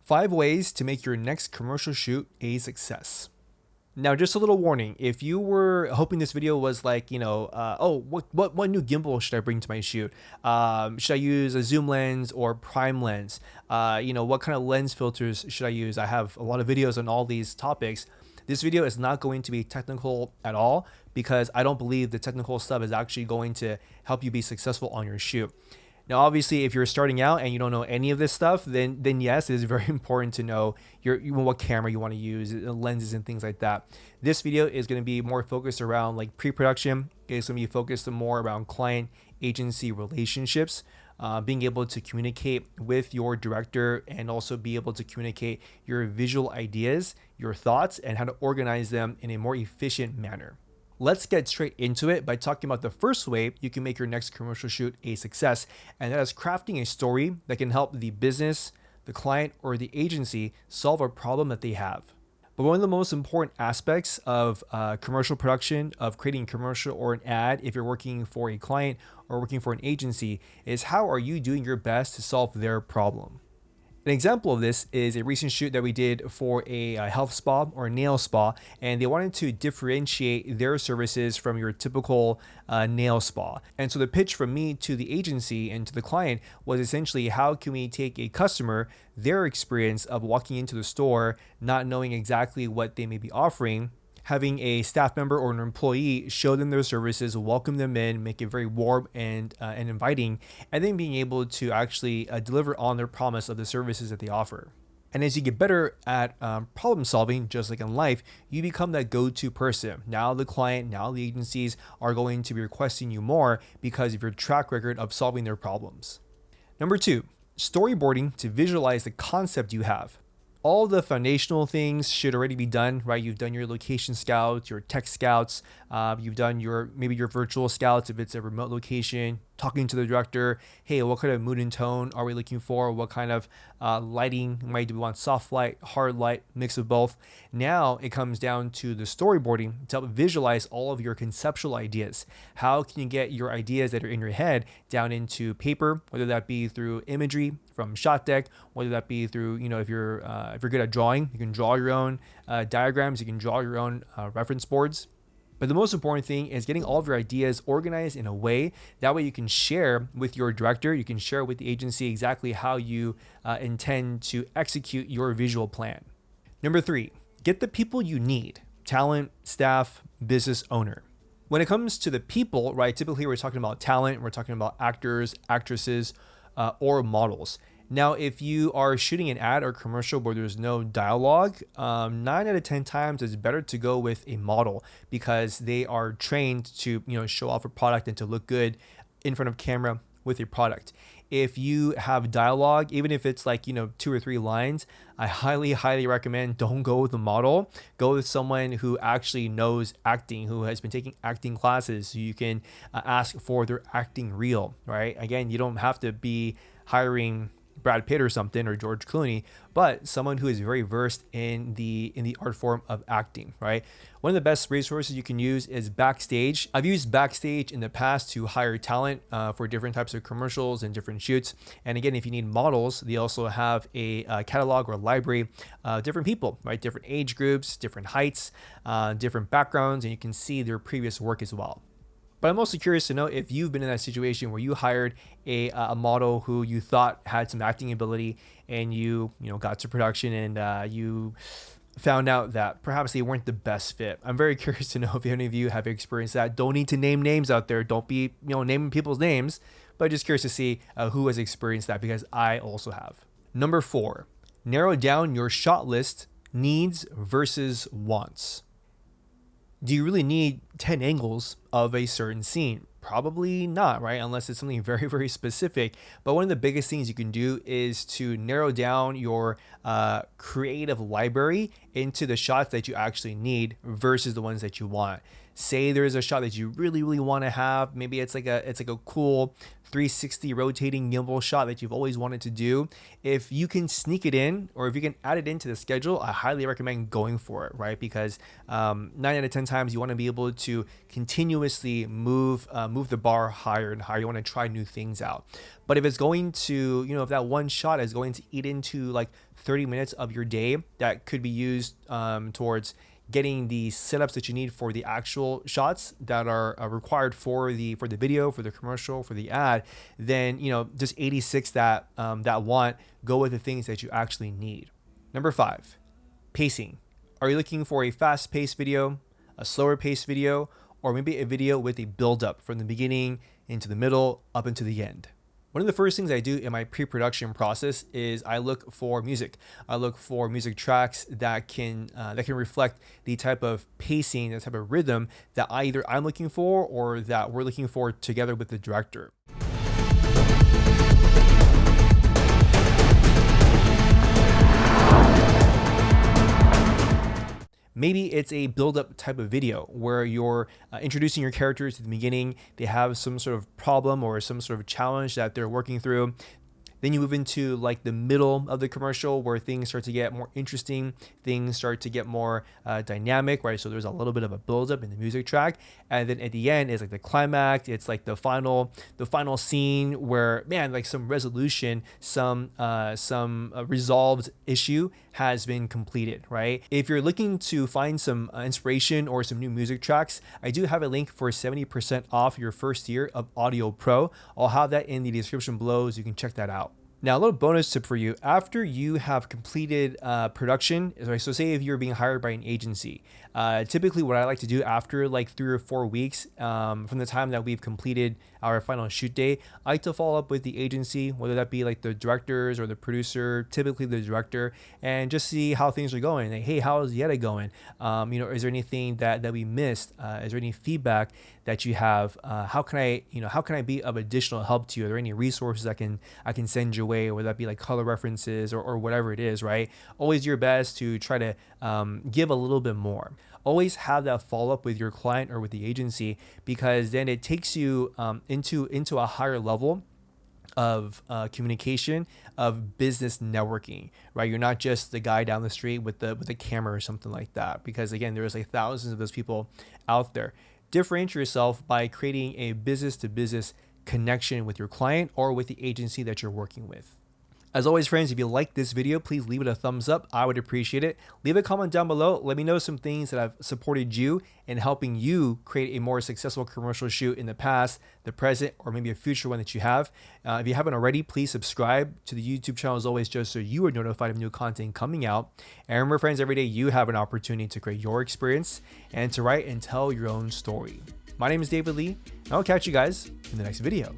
5 ways to make your next commercial shoot a success. Now, just a little warning, if you were hoping this video was like, oh, what new gimbal should I bring to my shoot? Should I use a zoom lens or prime lens? What kind of lens filters should I use? I have a lot of videos on all these topics. This video is not going to be technical at all because I don't believe the technical stuff is actually going to help you be successful on your shoot. Now, obviously, if you're starting out and you don't know any of this stuff, then yes, it is very important to know what camera you want to use, lenses and things like that. This video is going to be more focused around like pre-production. It's going to be focused more around client agency relationships, being able to communicate with your director and also be able to communicate your visual ideas, your thoughts, and how to organize them in a more efficient manner. Let's get straight into it by talking about the first way you can make your next commercial shoot a success, and that is crafting a story that can help the business, the client, or the agency solve a problem that they have. But one of the most important aspects of commercial production, of creating a commercial or an ad, if you're working for a client or working for an agency, is how are you doing your best to solve their problem? An example of this is a recent shoot that we did for a health spa or a nail spa, and they wanted to differentiate their services from your typical nail spa. And so the pitch from me to the agency and to the client was essentially, how can we take a customer, their experience of walking into the store, not knowing exactly what they may be offering, having a staff member or an employee show them their services, welcome them in, make it very warm and inviting, and then being able to actually deliver on their promise of the services that they offer. And as you get better at problem solving, just like in life, you become that go-to person. Now the client, now the agencies are going to be requesting you more because of your track record of solving their problems. Number 2, storyboarding to visualize the concept you have. All the foundational things should already be done, right? You've done your location scouts, your tech scouts, you've done maybe your virtual scouts if it's a remote location, talking to the director, hey, what kind of mood and tone are we looking for? What kind of lighting might we want? Soft light, hard light, mix of both. Now it comes down to the storyboarding to help visualize all of your conceptual ideas. How can you get your ideas that are in your head down into paper, whether that be through imagery from ShotDeck, whether that be through, if you're good at drawing, you can draw your own diagrams, you can draw your own reference boards. But the most important thing is getting all of your ideas organized in a way that way you can share with your director, you can share with the agency exactly how you intend to execute your visual plan. Number 3, get the people you need: talent, staff, business owner. When it comes to the people, right, typically we're talking about talent, we're talking about actors, actresses, or models. Now, if you are shooting an ad or commercial where there's no dialogue, 9 out of 10 times it's better to go with a model because they are trained to, show off a product and to look good in front of camera with your product. If you have dialogue, even if it's like, 2 or 3 lines, I highly, highly recommend don't go with a model. Go with someone who actually knows acting, who has been taking acting classes, so you can ask for their acting reel, right? Again, you don't have to be hiring Brad Pitt or something, or George Clooney, but someone who is very versed in the art form of acting, right? One of the best resources you can use is Backstage. I've used Backstage in the past to hire talent for different types of commercials and different shoots. And again, if you need models, they also have a catalog or library of different people, right? Different age groups, different heights, different backgrounds, and you can see their previous work as well. But I'm also curious to know if you've been in that situation where you hired a model who you thought had some acting ability, and you got to production and you found out that perhaps they weren't the best fit. I'm very curious to know if any of you have experienced that. Don't need to name names out there. Don't be naming people's names, but just curious to see who has experienced that, because I also have. Number 4, narrow down your shot list: needs versus wants. Do you really need 10 angles of a certain scene? Probably not, right? Unless it's something very, very specific. But one of the biggest things you can do is to narrow down your creative library into the shots that you actually need versus the ones that you want. Say there's a shot that you really want to have. Maybe it's like a cool 360 rotating gimbal shot that you've always wanted to do. If you can sneak it in, or if you can add it into the schedule, I highly recommend going for it, right? Because 9 out of 10 times you want to be able to continuously move the bar higher and higher. You want to try new things out. But if it's going to, if that one shot is going to eat into like 30 minutes of your day, that could be used towards getting the setups that you need for the actual shots that are required for the video, for the commercial, for the ad, then just 86 that want, go with the things that you actually need. Number 5, pacing. Are you looking for a fast-paced video, a slower-paced video, or maybe a video with a build-up from the beginning into the middle up into the end? One of the first things I do in my pre-production process is I look for music. I look for music tracks that can reflect the type of pacing, the type of rhythm that either I'm looking for or that we're looking for together with the director. Maybe it's a build-up type of video where you're introducing your characters at the beginning. They have some sort of problem or some sort of challenge that they're working through. Then you move into like the middle of the commercial where things start to get more interesting, things start to get more dynamic, right? So there's a little bit of a buildup in the music track, and then at the end is like the climax. It's like the final scene where, man, like some resolution, some resolved issue has been completed, right? If you're looking to find some inspiration or some new music tracks, I do have a link for 70% off your first year of Audio Pro. I'll have that in the description below, so you can check that out. Now, a little bonus tip for you: after you have completed production, so say if you're being hired by an agency, typically what I like to do after like 3 or 4 weeks from the time that we've completed our final shoot day, I like to follow up with the agency, whether that be like the directors or the producer, typically the director, and just see how things are going. Like, hey, how is Yetta going? Is there anything that we missed? Is there any feedback that you have? How can I be of additional help to you? Are there any resources I can send your way, whether that be like color references or whatever it is, right? Always do your best to try to give a little bit more. Always have that follow up with your client or with the agency, because then it takes you into a higher level of communication, of business networking, right? You're not just the guy down the street with the camera or something like that, because again, there's like thousands of those people out there. Differentiate yourself by creating a business to business connection with your client or with the agency that you're working with. As always, friends, if you like this video, please leave it a thumbs up. I would appreciate it. Leave a comment down below. Let me know some things that have supported you in helping you create a more successful commercial shoot in the past, the present, or maybe a future one that you have. If you haven't already, please subscribe to the YouTube channel as always, just so you are notified of new content coming out. And remember, friends, every day you have an opportunity to create your experience and to write and tell your own story. My name is David Lee, and I'll catch you guys in the next video.